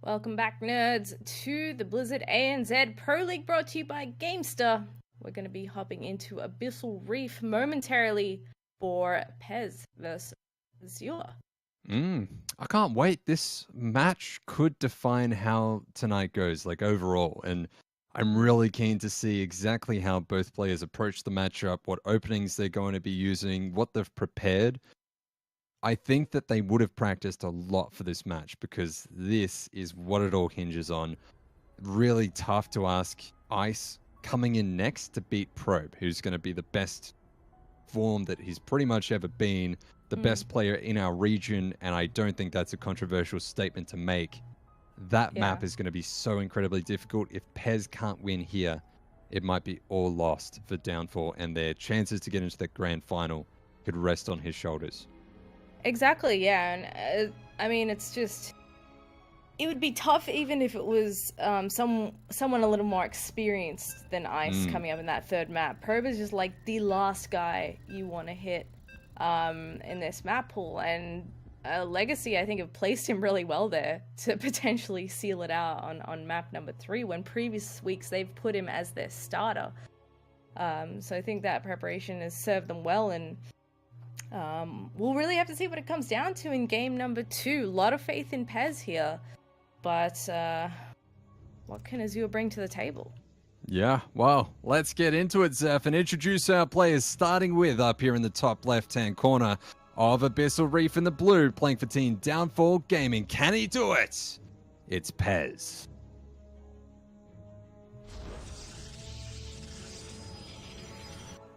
Welcome back, nerds, to the Blizzard ANZ Pro League brought to you by Gamester. We're going to be hopping into Abyssal Reef momentarily for Pezz versus Azure. I can't wait. This match could define how tonight goes, like overall. And I'm really keen to see exactly how both players approach the matchup, what openings they're going to be using, what they've prepared. I think that they would have practiced a lot for this match because this is what it all hinges on. Really tough to ask Ice coming in next to beat Probe, who's going to be the best form that he's pretty much ever been, the best player in our region, and I don't think that's a controversial statement to make. That map is going to be so incredibly difficult. If Pezz can't win here, it might be all lost for Downfall, and their chances to get into the grand final could rest on his shoulders. Exactly, yeah. And I mean, it's just, it would be tough even if it was someone a little more experienced than Ice coming up in that third map. Probe is just like the last guy you want to hit in this map pool, and Legacy, I think, have placed him really well there to potentially seal it out on map number 3, when previous weeks they've put him as their starter. So I think that preparation has served them well, and we'll really have to see what it comes down to in game number 2. A lot of faith in Pezz here, but what can Azure bring to the table? Yeah, well, let's get into it, Zeph, and introduce our players, starting with, up here in the top left-hand corner of Abyssal Reef in the blue, playing for Team Downfall Gaming. Can he do it? It's Pezz.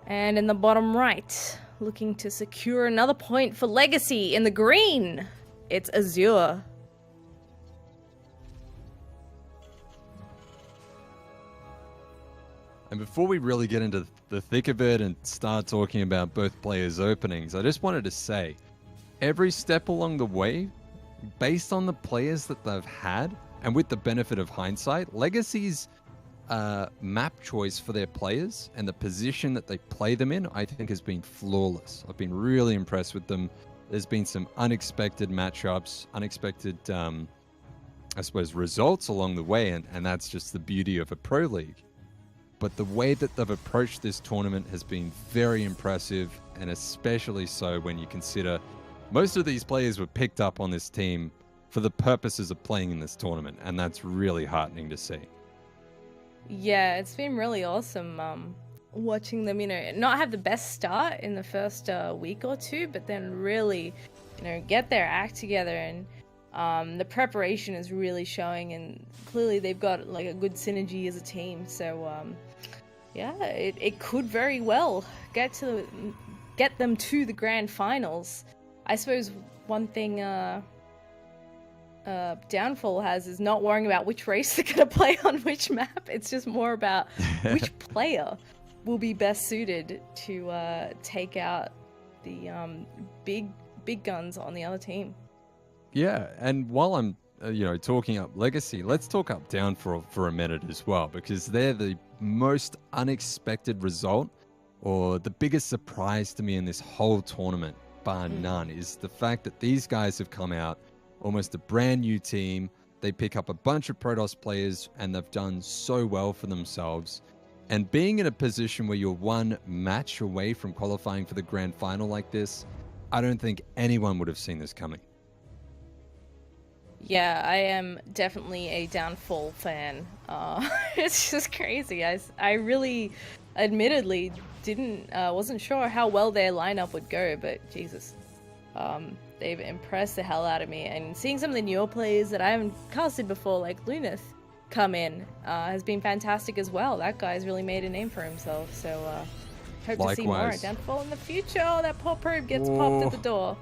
And in the bottom right, looking to secure another point for Legacy in the green, it's Azure. And before we really get into the thick of it and start talking about both players' openings, I just wanted to say, every step along the way, based on the players that they've had, and with the benefit of hindsight, Legacy's map choice for their players and the position that they play them in, I think has been flawless. I've been really impressed with them. There's been some unexpected matchups, unexpected, I suppose, results along the way, and that's just the beauty of a Pro League. But the way that they've approached this tournament has been very impressive, and especially so when you consider most of these players were picked up on this team for the purposes of playing in this tournament, and that's really heartening to see. Yeah, it's been really awesome watching them, not have the best start in the first week or two, but then really, get their act together, and the preparation is really showing, and clearly they've got like a good synergy as a team. So it could very well get them to the grand finals. I suppose one thing Downfall has is not worrying about which race they're going to play on which map. It's just more about which player will be best suited to take out the big guns on the other team. Yeah, and while I'm talking up Legacy, let's talk up Downfall for a minute as well, because they're the most unexpected result, or the biggest surprise to me in this whole tournament, bar none, is the fact that these guys have come out almost a brand new team. They pick up a bunch of Protoss players, and they've done so well for themselves. And being in a position where you're one match away from qualifying for the grand final like this, I don't think anyone would have seen this coming. Yeah, I am definitely a Downfall fan. It's just crazy. I really, admittedly, wasn't sure how well their lineup would go, but Jesus, they've impressed the hell out of me. And seeing some of the newer players that I haven't casted before, like Lunith, come in, has been fantastic as well. That guy's really made a name for himself. So hope to see more at Downfall in the future. Oh, that poor Probe gets popped at the door.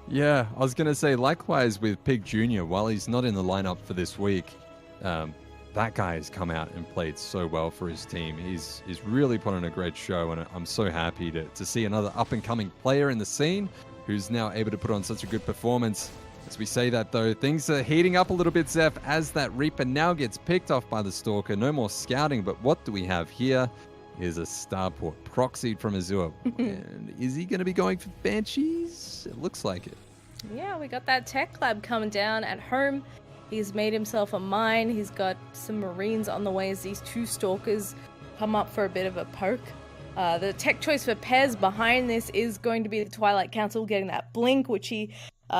Yeah, I was going to say, likewise with Pig Jr., while he's not in the lineup for this week, that guy has come out and played so well for his team. He's really put on a great show, and I'm so happy to see another up-and-coming player in the scene who's now able to put on such a good performance. As we say that, though, things are heating up a little bit, Zeph, as that Reaper now gets picked off by the Stalker. No more scouting, but what do we have here? Is a starport proxied from Azure. And is he going to be going for Banshees? It looks like it. Yeah, we got that tech lab coming down at home He's made himself a mine. He's got some Marines on the way as these 2 Stalkers come up for a bit of a poke. The tech choice for Pezz behind this is going to be the Twilight Council getting that blink, which he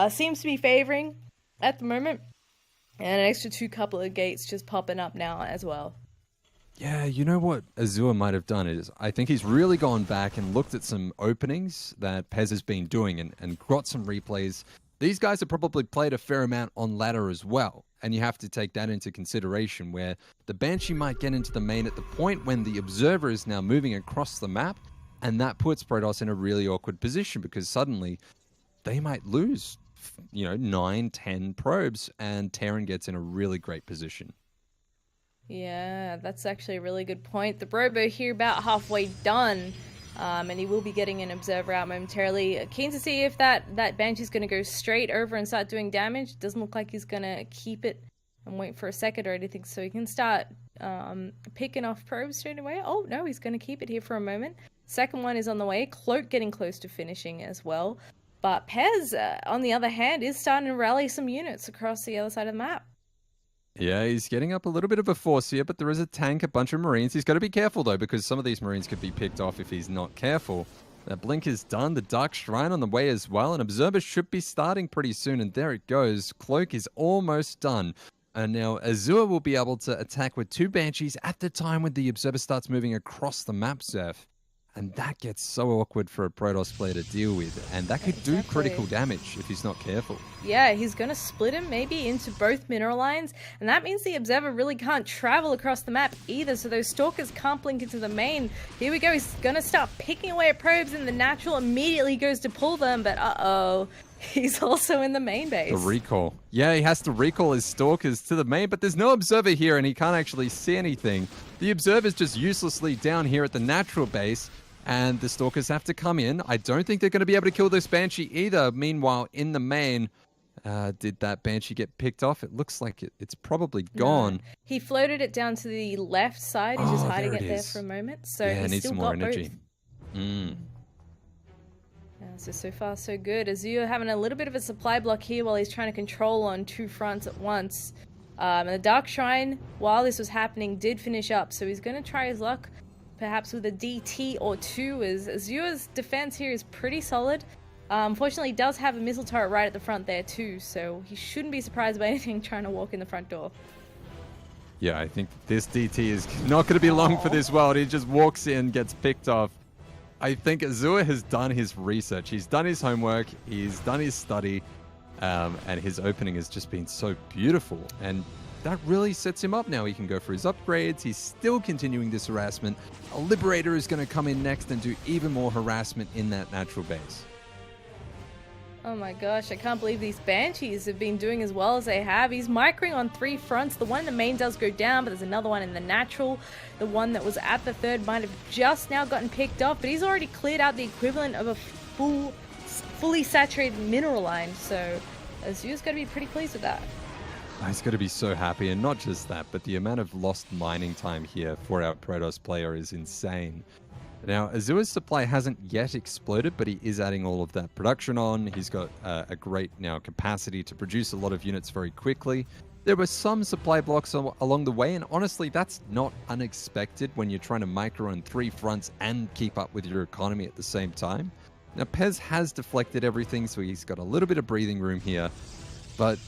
seems to be favoring at the moment. And an extra 2 couple of gates just popping up now as well. Yeah, you know what Azure might have done is, I think he's really gone back and looked at some openings that Pezz has been doing and got some replays. These guys have probably played a fair amount on ladder as well, and you have to take that into consideration, where the Banshee might get into the main at the point when the Observer is now moving across the map, and that puts Protoss in a really awkward position, because suddenly they might lose, 9, 10 probes, and Terran gets in a really great position. Yeah, that's actually a really good point. The Robo here about halfway done, and he will be getting an Observer out momentarily. Keen to see if that Banshee's going to go straight over and start doing damage. Doesn't look like he's going to keep it and wait for a second or anything, so he can start picking off probes straight away. Oh, no, he's going to keep it here for a moment. Second one is on the way. Cloak getting close to finishing as well. But Pezz, on the other hand, is starting to rally some units across the other side of the map. Yeah, he's getting up a little bit of a force here, but there is a tank, a bunch of Marines. He's got to be careful, though, because some of these Marines could be picked off if he's not careful. That blink is done. The Dark Shrine on the way as well. An Observer should be starting pretty soon, and there it goes. Cloak is almost done. And now Azure will be able to attack with 2 Banshees at the time when the Observer starts moving across the map, Zeph. And that gets so awkward for a Protoss player to deal with. And that could do critical damage if he's not careful. Yeah, he's going to split him maybe into both mineral lines. And that means the Observer really can't travel across the map either. So those Stalkers can't blink into the main. Here we go. He's going to start picking away at probes. And the Natural immediately goes to pull them. But uh-oh. He's also in the main base. The recall. Yeah, he has to recall his Stalkers to the main, but there's no Observer here and he can't actually see anything. The Observer's just uselessly down here at the Natural base. And the Stalkers have to come in. I don't think they're going to be able to kill this Banshee either. Meanwhile, in the main, did that Banshee get picked off? It looks like it's probably gone. No. He floated it down to the left side. He's just hiding it there for a moment. So yeah, he's needs still some more got energy. So far, so good. Azure having a little bit of a supply block here while he's trying to control on 2 fronts at once. And the Dark Shrine, while this was happening, did finish up. So he's going to try his luck perhaps with a DT or 2, as Azure's defense here is pretty solid. Unfortunately, he does have a missile turret right at the front there too, so he shouldn't be surprised by anything trying to walk in the front door. Yeah, I think this DT is not going to be long for this world. He just walks in, gets picked off. I think Azure has done his research. He's done his homework. He's done his study. And his opening has just been so beautiful. And that really sets him up now. He can go for his upgrades. He's still continuing this harassment. A Liberator is going to come in next and do even more harassment in that Natural base. Oh my gosh, I can't believe these Banshees have been doing as well as they have. He's microing on 3 fronts. The one in the main does go down, but there's another one in the Natural. The one that was at the third might have just now gotten picked off, but he's already cleared out the equivalent of a fully saturated mineral line. So Azure's got to be pretty pleased with that. He's going to be so happy, and not just that, but the amount of lost mining time here for our Protoss player is insane. Now, Azure's supply hasn't yet exploded, but he is adding all of that production on. He's got a great now capacity to produce a lot of units very quickly. There were some supply blocks along the way, and honestly, that's not unexpected when you're trying to micro on 3 fronts and keep up with your economy at the same time. Now, Pezz has deflected everything, so he's got a little bit of breathing room here, but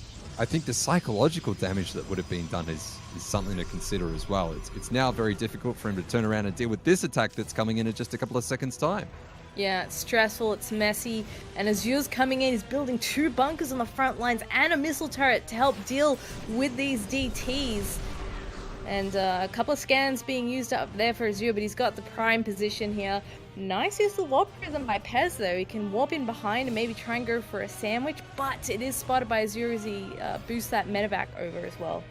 I think the psychological damage that would have been done is something to consider as well. It's now very difficult for him to turn around and deal with this attack that's coming in just a couple of seconds' time. Yeah, it's stressful, it's messy, and Azure's coming in, he's building 2 bunkers on the front lines and a missile turret to help deal with these DTs. And a couple of scans being used up there for Azure, but he's got the prime position here. Nice use of warpism by Pezz though. He can warp in behind and maybe try and go for a sandwich, but it is spotted by Azure as he boosts that medevac over as well.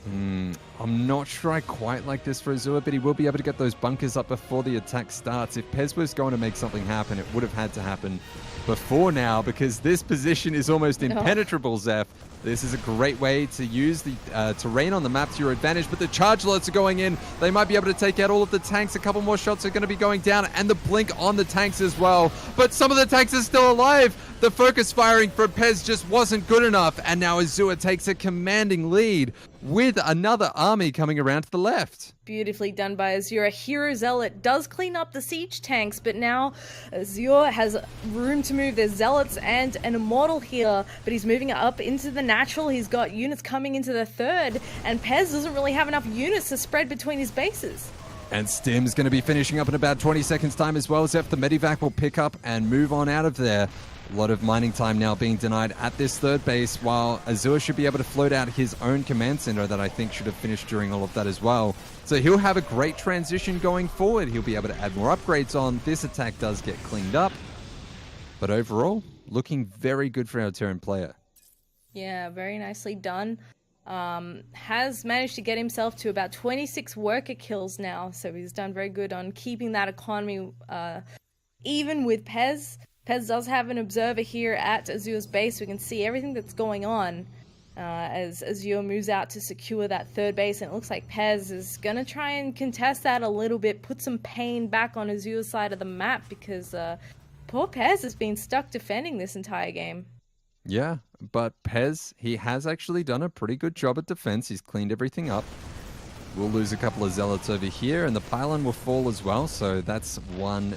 I'm not sure I quite like this for Azure, but he will be able to get those bunkers up before the attack starts. If Pezz was going to make something happen, it would have had to happen before now, because this position is almost impenetrable, Zeph. This is a great way to use the terrain on the map to your advantage, but the charge lots are going in. They might be able to take out all of the tanks. A couple more shots are going to be going down, and the blink on the tanks as well. But some of the tanks are still alive. The focus firing from Pezz just wasn't good enough, and now Azure takes a commanding lead with another army coming around to the left. Beautifully done by Azure. Hero Zealot does clean up the siege tanks, but now Azure has room to move. There's Zealots and an Immortal here, but he's moving up into the natural. He's got units coming into the third, and Pezz doesn't really have enough units to spread between his bases. And Stim's going to be finishing up in about 20 seconds time as well. Zeph, the Medivac will pick up and move on out of there. A lot of mining time now being denied at this third base, while Azure should be able to float out his own command center that I think should have finished during all of that as well. So he'll have a great transition going forward. He'll be able to add more upgrades on. This attack does get cleaned up. But overall, looking very good for our Terran player. Yeah, very nicely done. Has managed to get himself to about 26 worker kills now. So he's done very good on keeping that economy even with Pezz. Pezz does have an observer here at Azure's base. We can see everything that's going on as Azure moves out to secure that third base. And it looks like Pezz is going to try and contest that a little bit, put some pain back on Azure's side of the map, because poor Pezz has been stuck defending this entire game. Yeah, but Pezz, he has actually done a pretty good job at defense. He's cleaned everything up. We'll lose a couple of Zealots over here, and the pylon will fall as well. So that's one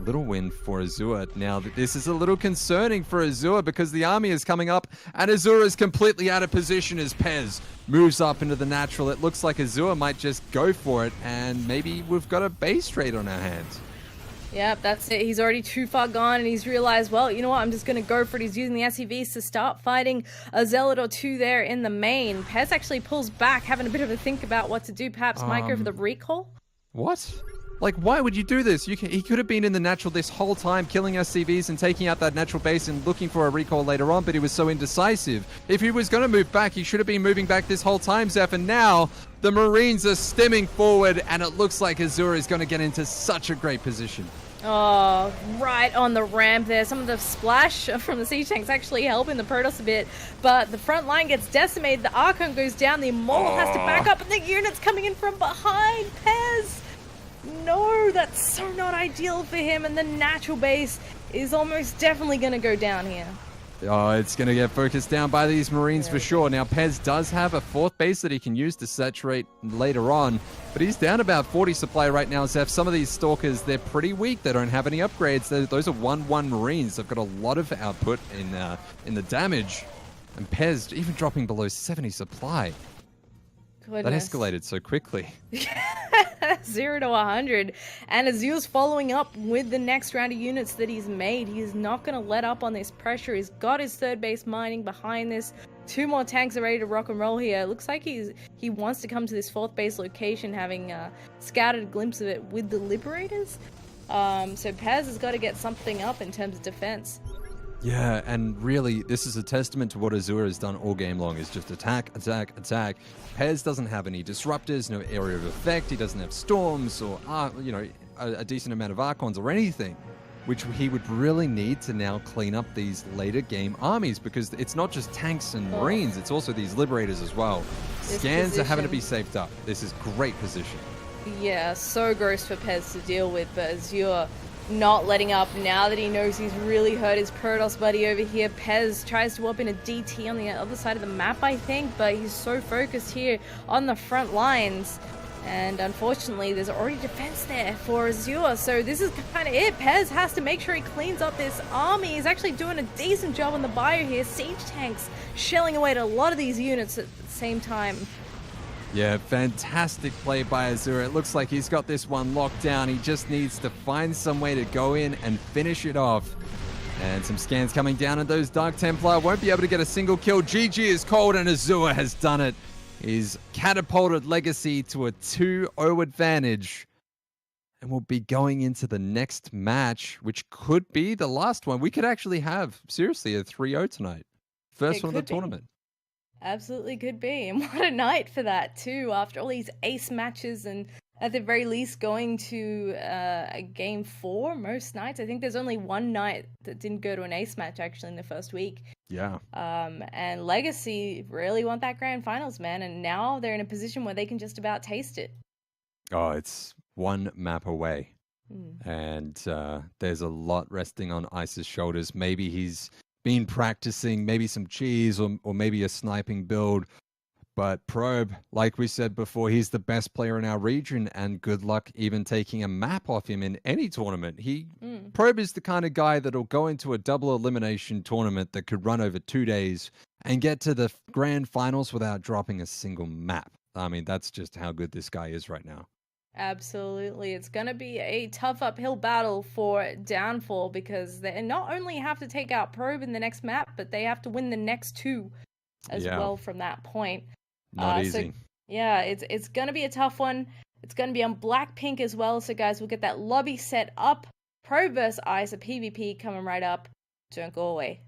little win for Azure. Now, this is a little concerning for Azure, because the army is coming up, and Azure is completely out of position as Pezz moves up into the natural. It looks like Azure might just go for it, and maybe we've got a base trade on our hands. Yep, that's it. He's already too far gone, and he's realized, well, you know what, I'm just going to go for it. He's using the SCVs to start fighting a Zealot or two there in the main. Pezz actually pulls back, having a bit of a think about what to do. Perhaps might go for the recall? What? Like, why would you do this? He could have been in the natural this whole time, killing SCVs and taking out that natural base and looking for a recall later on, but he was so indecisive. If he was going to move back, he should have been moving back this whole time, Zeph, and now the Marines are stemming forward, and it looks like Azure is going to get into such a great position. Oh, right on the ramp there. Some of the splash from the siege tanks actually helping the Protoss a bit, but the front line gets decimated. The Archon goes down. The Immortal has to back up, and the units coming in from behind. Pezz! No, that's so not ideal for him, and the natural base is almost definitely going to go down here. Oh, it's going to get focused down by these Marines for sure. Now, Pezz does have a fourth base that he can use to saturate later on, but he's down about 40 supply right now, Zeph. Some of these Stalkers, they're pretty weak. They don't have any upgrades. Those are 1-1 Marines. They've got a lot of output in the damage, and Pezz even dropping below 70 supply. Goodness. That escalated so quickly. 0 to 100, and Azure's following up with the next round of units that he's made. He's not going to let up on this pressure. He's got his third base mining behind this. 2 more tanks are ready to rock and roll here. It looks like he wants to come to this fourth base location, having scouted a glimpse of it with the Liberators. So Pezz has got to get something up in terms of defense. Yeah, and really, this is a testament to what Azure has done all game long, is just attack, attack, attack. Pezz doesn't have any disruptors, no area of effect. He doesn't have storms or, a decent amount of Archons or anything, which he would really need to now clean up these later game armies, because it's not just tanks and Marines, it's also these Liberators as well. Scans are having to be saved up. This is great position. Yeah, so gross for Pezz to deal with, but Azure not letting up now that he knows he's really hurt his Protoss buddy over here. Pezz tries to whoop in a DT on the other side of the map, I think, but he's so focused here on the front lines. And unfortunately, there's already defense there for Azure, so this is kind of it. Pezz has to make sure he cleans up this army. He's actually doing a decent job on the bio here. Siege tanks shelling away at a lot of these units at the same time. Yeah, fantastic play by Azure. It looks like he's got this one locked down. He just needs to find some way to go in and finish it off. And some scans coming down, and those Dark Templar won't be able to get a single kill. GG is cold, and Azure has done it. He's catapulted Legacy to a 2-0 advantage. And we'll be going into the next match, which could be the last one. We could actually have, seriously, a 3-0 tonight. First one of the tournament. Absolutely could be. And what a night for that, too, after all these ace matches and at the very least going to a game 4 most nights. I think there's only one night that didn't go to an ace match actually in the first week. Yeah. And Legacy really want that grand finals, man. And now they're in a position where they can just about taste it. Oh, it's one map away. And there's a lot resting on Ice's shoulders. Maybe he's been practicing, maybe some cheese or maybe a sniping build. But Probe, like we said before, he's the best player in our region, and good luck even taking a map off him in any tournament. Probe is the kind of guy that'll go into a double elimination tournament that could run over 2 days and get to the grand finals without dropping a single map. I mean, that's just how good this guy is right now. Absolutely. It's going to be a tough uphill battle for Downfall because they not only have to take out Probe in the next map, but they have to win the next 2 as well from that point. Not easy. So, yeah, it's going to be a tough one. It's going to be on Blackpink as well. So, guys, we'll get that lobby set up. Probe vs. Ice, a PvP coming right up. Don't go away.